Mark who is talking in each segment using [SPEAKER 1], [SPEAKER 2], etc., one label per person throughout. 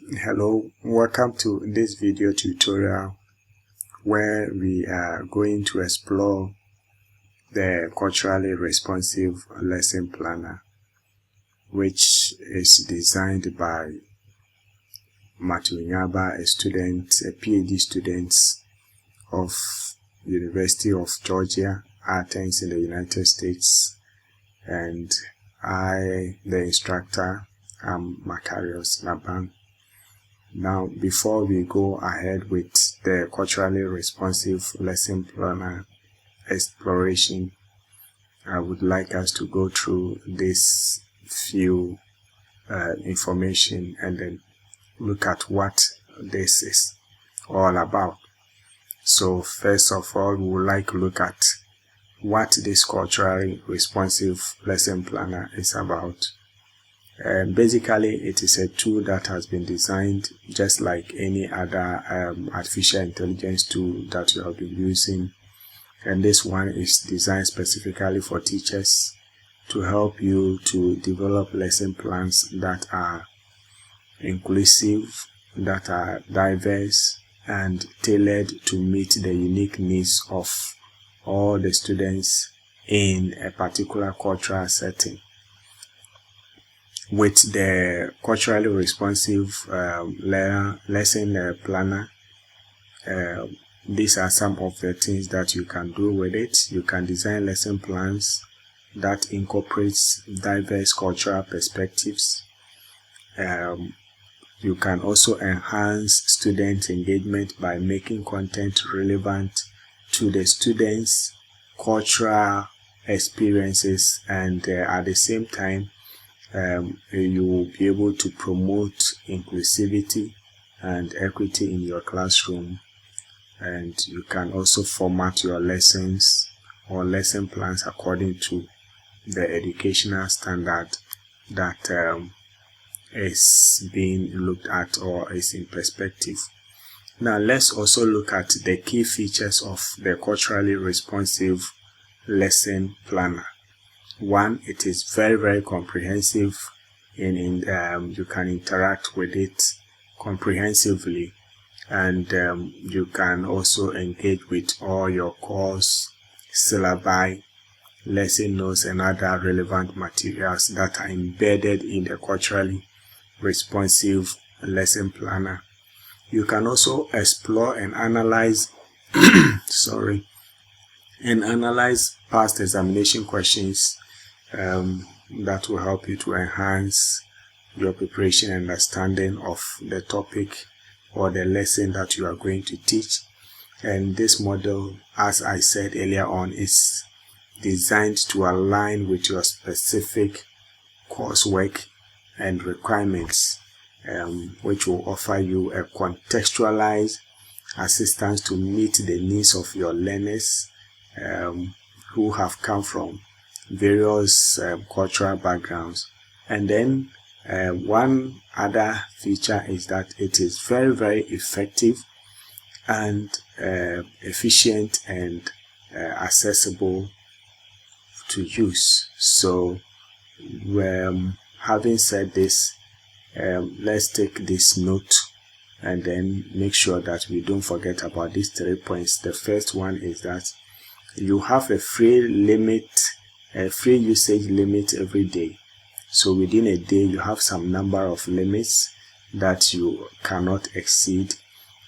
[SPEAKER 1] Hello, welcome to this video tutorial where we are going to explore the culturally responsive lesson planner, which is designed by Matthew Nyaba, a PhD student of University of Georgia, Athens in the United States, and I, the instructor, am Macarius Naban. Now, before we go ahead with the culturally responsive lesson planner exploration, I would like us to go through this few information and then look at what this is all about. So first of all, we would like to look at what this culturally responsive lesson planner is about. Basically, it is a tool that has been designed just like any other artificial intelligence tool that you have been using, and this one is designed specifically for teachers to help you to develop lesson plans that are inclusive, that are diverse, and tailored to meet the unique needs of all the students in a particular cultural setting. With the culturally responsive lesson planner, these are some of the things that you can do with it. You can design lesson plans that incorporates diverse cultural perspectives. You can also enhance student engagement by making content relevant to the students' cultural experiences, and at the same time, you will be able to promote inclusivity and equity in your classroom. And you can also format your lessons or lesson plans according to the educational standard that is being looked at or is in perspective. Now let's also look at the key features of the culturally responsive lesson planner. One, it is very comprehensive, and you can interact with it comprehensively, and you can also engage with all your course syllabi, lesson notes, and other relevant materials that are embedded in the culturally responsive lesson planner. You can also explore and analyze past examination questions that will help you to enhance your preparation and understanding of the topic or the lesson that you are going to teach. And this model, as I said earlier on, is designed to align with your specific coursework and requirements, which will offer you a contextualized assistance to meet the needs of your learners who have come from various cultural backgrounds. And then one other feature is that it is very effective and efficient and accessible to use. So having said this, let's take this note and then make sure that we don't forget about these 3 points. The first one is that you have a free usage limit every day. So within a day, you have some number of limits that you cannot exceed.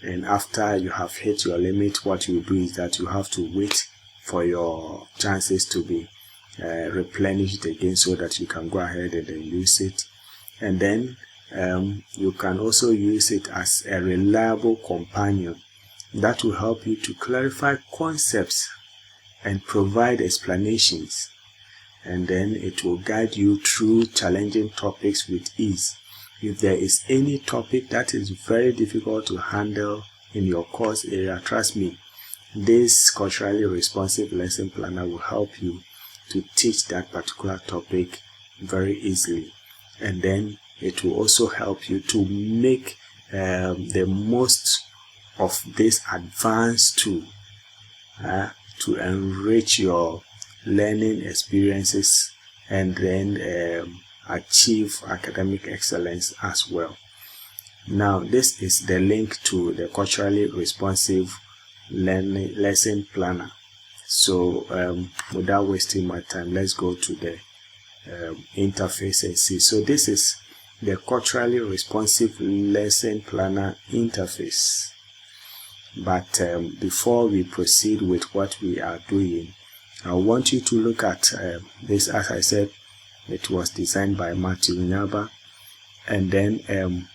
[SPEAKER 1] And after you have hit your limit, what you do is that you have to wait for your chances to be replenished again so that you can go ahead and then use it. And then you can also use it as a reliable companion that will help you to clarify concepts and provide explanations, and then it will guide you through challenging topics with ease. If there is any topic that is very difficult to handle in your course area, trust me, this culturally responsive lesson planner will help you to teach that particular topic very easily. And then it will also help you to make the most of this advanced tool to enrich your learning experiences and then achieve academic excellence as well. Now this is the link to the culturally responsive learning lesson planner. So without wasting my time, let's go to the interface and see. So this is the culturally responsive lesson planner interface. But before we proceed with what we are doing, I want you to look at this. As I said, it was designed by Matthew Nyaba. And then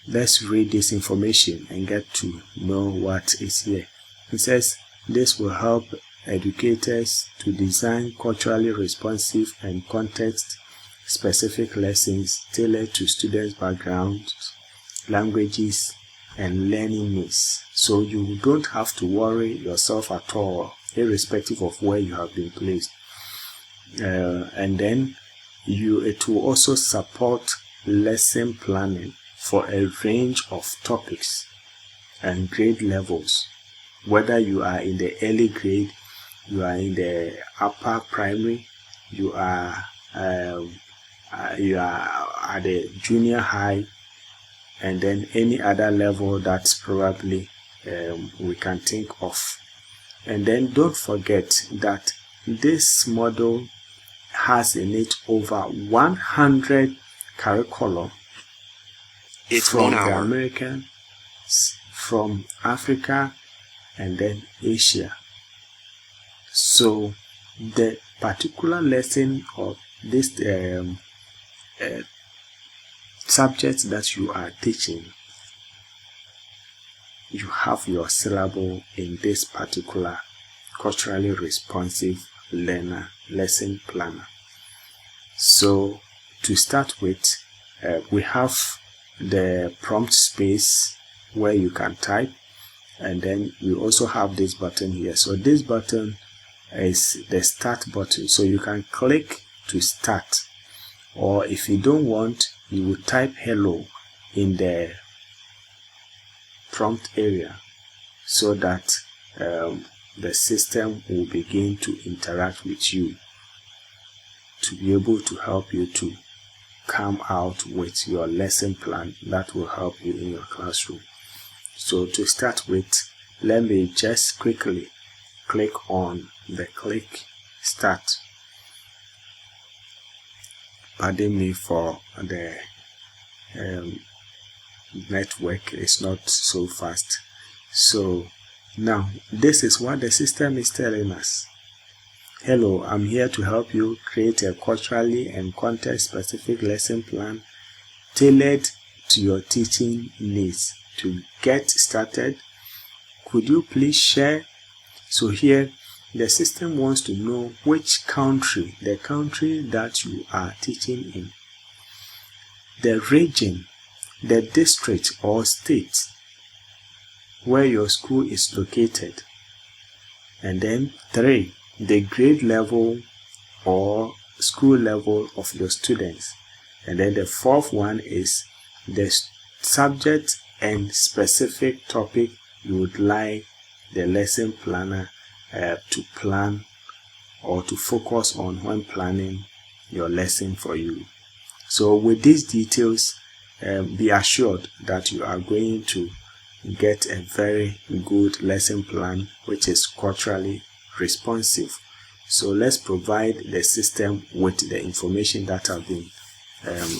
[SPEAKER 1] let's read this information and get to know what is here. It says this will help educators to design culturally responsive and context-specific lessons tailored to students' backgrounds, languages, and learning needs. So you don't have to worry yourself at all, irrespective of where you have been placed. And then it will also support lesson planning for a range of topics and grade levels, whether you are in the early grade, you are in the upper primary, you are at the junior high, and then any other level that's probably we can think of. And then don't forget that this model has in it over 100 curriculum from the Americans, from Africa, and then Asia. So the particular lesson of this subject that you are teaching, you have your syllable in this particular culturally responsive learner lesson planner. So to start with, we have the prompt space where you can type, and then we also have this button here. So this button is the start button, so you can click to start, or if you don't want, you will type hello in the prompt area so that the system will begin to interact with you to be able to help you to come out with your lesson plan that will help you in your classroom. So to start with, let me just quickly click on the click start. Pardon me for the network is not so fast. So now this is what the system is telling us. Hello, I'm here to help you create a culturally and context-specific lesson plan tailored to your teaching needs. To get started, could you please share? So here, the system wants to know which country, the country that you are teaching in, the region, the district or state where your school is located, and then 3, the grade level or school level of your students, and then the 4th one is the subject and specific topic you would like the lesson planner to plan or to focus on when planning your lesson for you. So with these details, be assured that you are going to get a very good lesson plan which is culturally responsive. So let's provide the system with the information that have been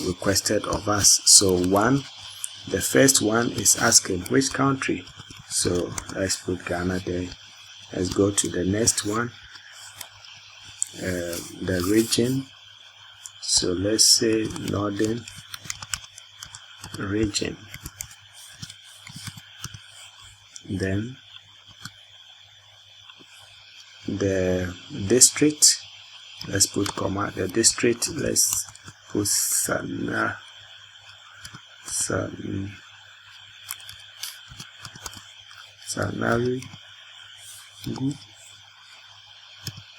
[SPEAKER 1] requested of us. So the first one is asking which country. So let's put Ghana there. Let's go to the next one, the region. So let's say northern region. Then the district, let's put comma, the district, let's put Sanari,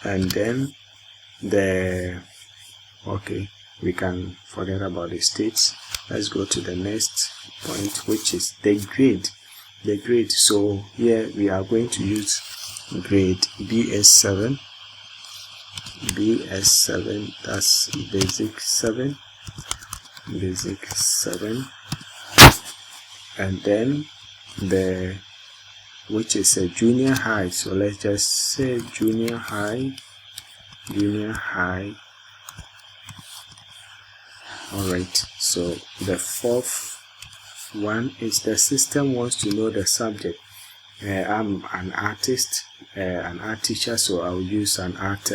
[SPEAKER 1] and then we can forget about the states. Let's go to the next point, which is the grade. So here we are going to use grade BS7. That's basic 7. and then which is a junior high. So let's just say junior high. Alright, so the fourth one is the system wants to know the subject. I'm an artist, an art teacher, so I'll use an art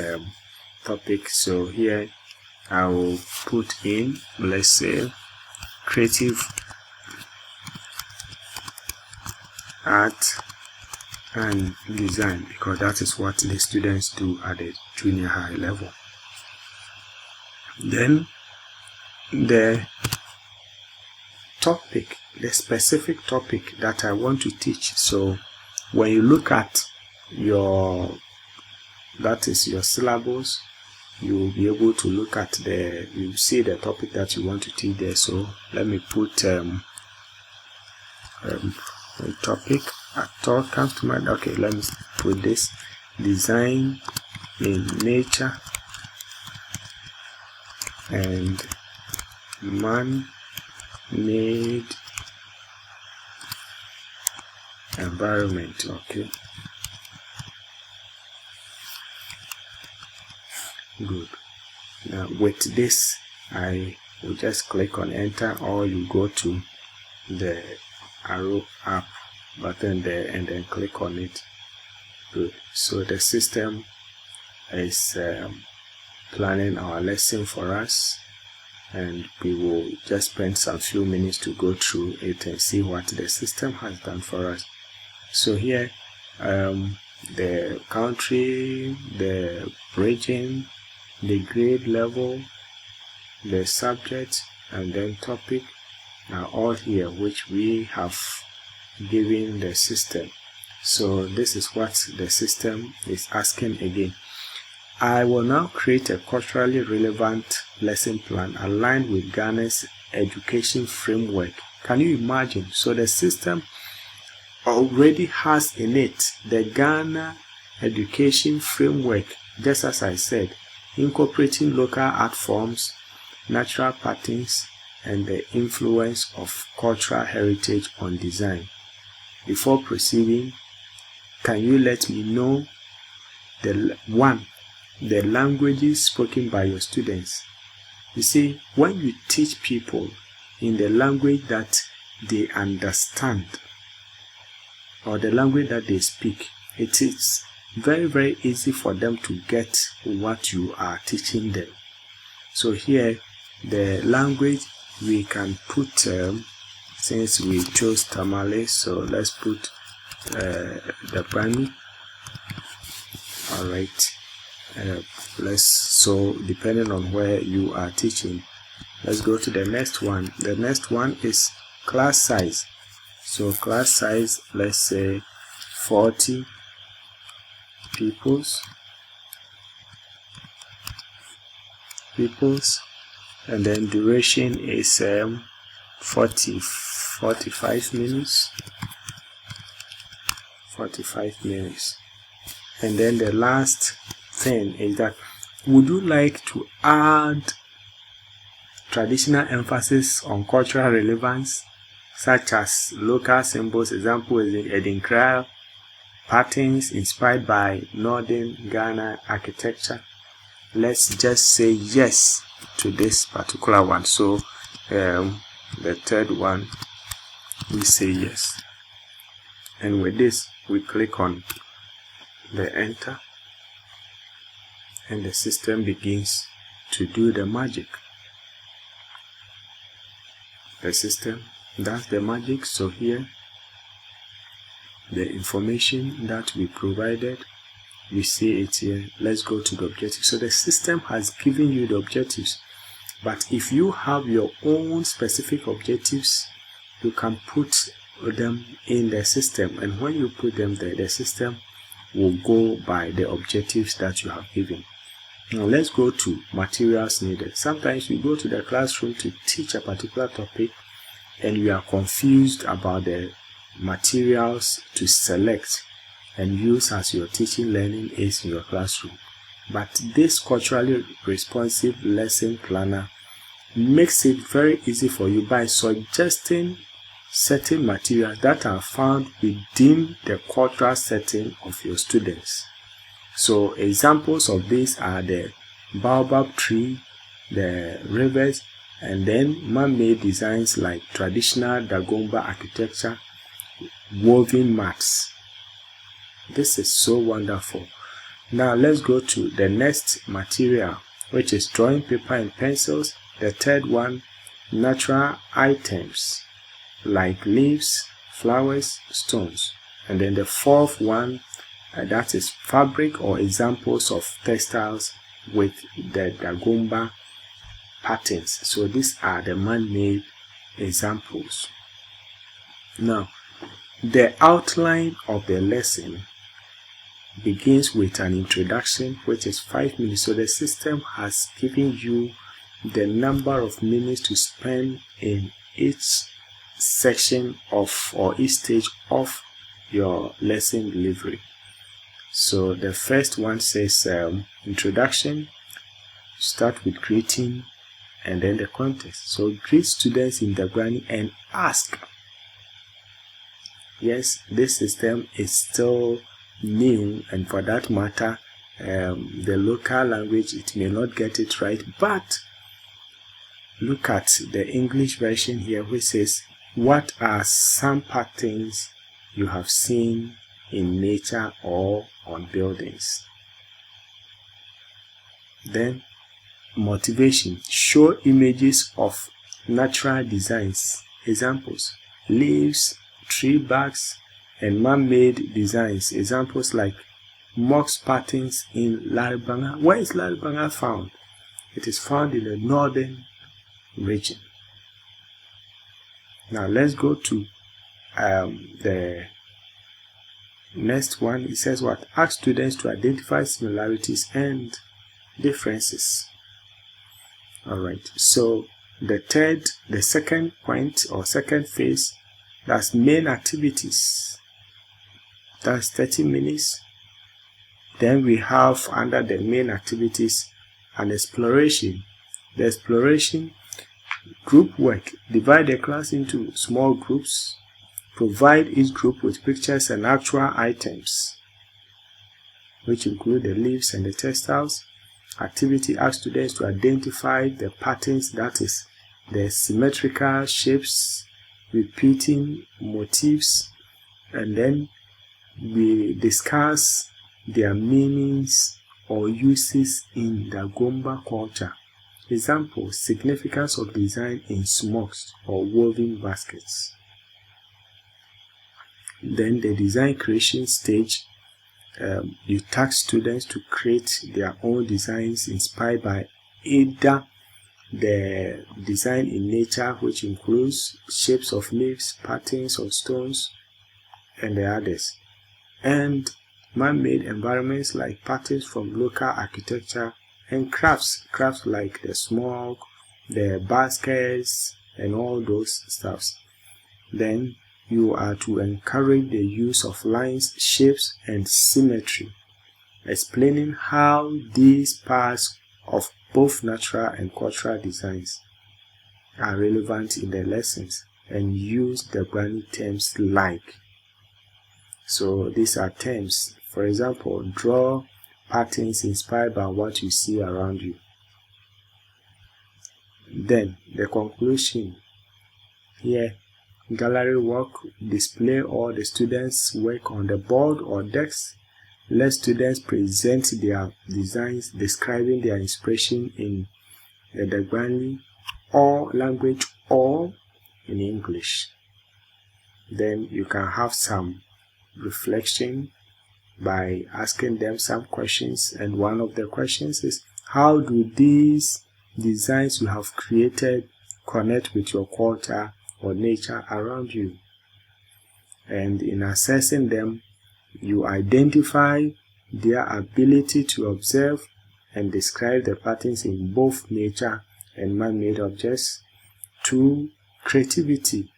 [SPEAKER 1] topic. So here I will put in, let's say, creative art and design, because that is what the students do at the junior high level. Then the topic, the specific topic that I want to teach. So when you look at your syllabus, you will be able to look at you see the topic that you want to teach there. So let me put a topic at all comes to mind. Okay, let me put this: design in nature and man-made environment. Okay, good. Now with this, I will just click on enter, or you go to the arrow up button there and then click on it. Good. So the system is planning our lesson for us, and we will just spend some few minutes to go through it and see what the system has done for us. So here the country, the region, the grade level, the subject, and then topic are all here, which we have given the system. So this is what the system is asking again. I will now create a culturally relevant lesson plan aligned with Ghana's education framework. Can you imagine? So the system already has in it the Ghana education framework, just as I said, incorporating local art forms, natural patterns, and the influence of cultural heritage on design. Before proceeding, can you let me know the languages spoken by your students? You see, when you teach people in the language that they understand or the language that they speak, it is very, very easy for them to get what you are teaching them. So here, the language we can put, since we chose Tamale, so let's put the Bani. Alright. So depending on where you are teaching, let's go to the next one. The next one is class size. So class size, let's say 40 pupils, and then duration is 45 minutes. And then the last thing is that, would you like to add traditional emphasis on cultural relevance, such as local symbols? Example is the Edinkra patterns inspired by Northern Ghana architecture. Let's just say yes to this particular one. So the third one, we say yes, and with this we click on the enter, and the system begins to do the magic. The system does the magic. So here, the information that we provided, you see it here. Let's go to the objectives. So the system has given you the objectives, but if you have your own specific objectives, you can put them in the system, and when you put them there, the system will go by the objectives that you have given. Now let's go to materials needed. Sometimes you go to the classroom to teach a particular topic and you are confused about the materials to select and use as your teaching learning aids in your classroom. But this culturally responsive lesson planner makes it very easy for you by suggesting certain materials that are found within the cultural setting of your students. So examples of these are the baobab tree, the rivers, and then man-made designs like traditional Dagomba architecture, woven mats. This is so wonderful. Now let's go to the next material, which is drawing paper and pencils. The third one, natural items like leaves, flowers, stones. And then the fourth one, that is fabric or examples of textiles with the Dagomba patterns. So these are the man-made examples. Now, the outline of the lesson begins with an introduction, which is 5 minutes. So the system has given you the number of minutes to spend in each section of or each stage of your lesson delivery. So the first one says introduction. Start with greeting and then the context. So greet students in Dagbani and ask. Yes, this system is still new, and for that matter, the local language, it may not get it right, but look at the English version here, which says, what are some patterns you have seen in nature or on buildings? Then motivation. Show images of natural designs. Examples, leaves, tree barks, and man-made designs. Examples like Mox patterns in Laribanga. Where is Laribanga found? It is found in the northern region. Now let's go to the next one. It says what? Ask students to identify similarities and differences. Alright, so the second point or second phase, that's main activities. That's 30 minutes. Then we have under the main activities an exploration. The exploration, group work. Divide the class into small groups. Provide each group with pictures and actual items, which include the leaves and the textiles. Activity, ask students to identify the patterns, that is, the symmetrical shapes, repeating motifs, and then we discuss their meanings or uses in the Dagomba culture. Example, significance of design in smokes or woven baskets. Then the design creation stage, you task students to create their own designs inspired by either the design in nature, which includes shapes of leaves, patterns of stones, and the others, and man-made environments like patterns from local architecture, and crafts like the smoke, the baskets, and all those stuffs. Then you are to encourage the use of lines, shapes, and symmetry, explaining how these parts of both natural and cultural designs are relevant in the lessons, and use the Dagbani terms like. So these are terms. For example, draw patterns inspired by what you see around you. Then the conclusion here. Gallery work, display all the students' work on the board or desks. Let students present their designs describing their inspiration in the Dagbani or language or in English. Then you can have some reflection by asking them some questions, and one of the questions is, how do these designs you have created connect with your culture or nature around you? And in assessing them, you identify their ability to observe and describe the patterns in both nature and man-made objects. 2, creativity.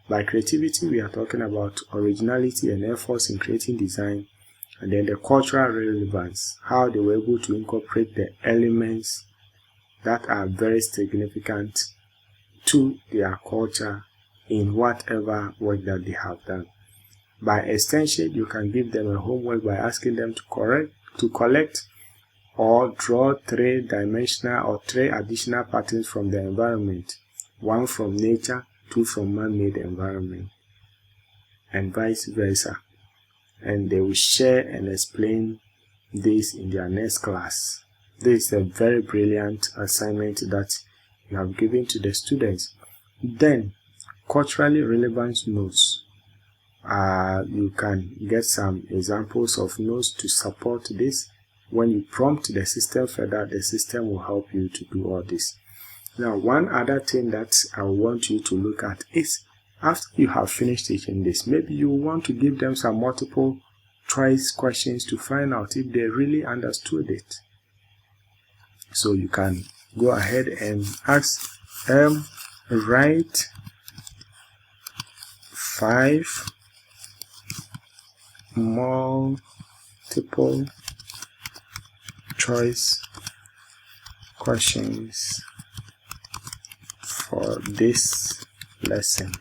[SPEAKER 1] By creativity, we are talking about originality and efforts in creating design, and then the cultural relevance, how they were able to incorporate the elements that are very significant to their culture in whatever work that they have done. By extension, you can give them a homework by asking them to collect or draw 3-dimensional or 3 additional patterns from the environment, 1 from nature, 2 from man-made environment, and vice versa. And they will share and explain this in their next class. This is a very brilliant assignment that you have given to the students. Then, culturally relevant notes. You can get some examples of notes to support this. When you prompt the system further, the system will help you to do all this. Now, one other thing that I want you to look at is, after you have finished teaching this, maybe you want to give them some multiple choice questions to find out if they really understood it. So you can go ahead and ask them, write 5 multiple choice questions for this lesson.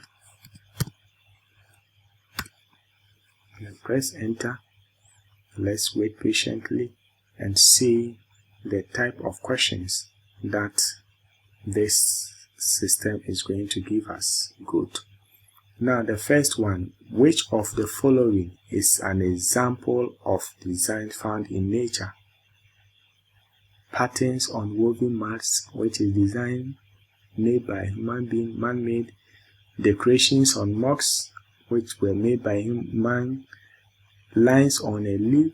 [SPEAKER 1] And press enter. Let's wait patiently and see the type of questions that this system is going to give us. Good. Now the first one, which of the following is an example of design found in nature? Patterns on woven mats, which is design made by human being, man-made. Decorations on mugs, which were made by man. Lines on a leaf,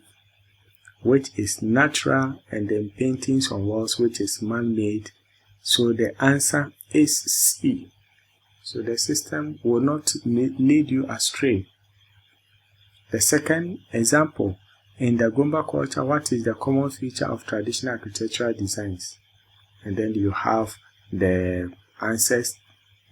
[SPEAKER 1] which is natural, and then paintings on walls, which is man-made. So the answer is C. So the system will not lead you astray. The second example, in the Gomba culture, what is the common feature of traditional architectural designs? And then you have the answers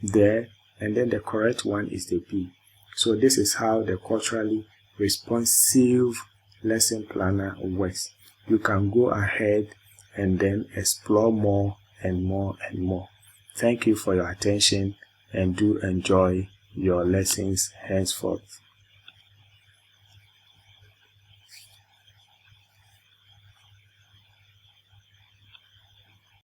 [SPEAKER 1] there, and then the correct one is the B. So this is how the culturally responsive lesson planner works. You can go ahead and then explore more and more and more. Thank you for your attention, and do enjoy your lessons henceforth.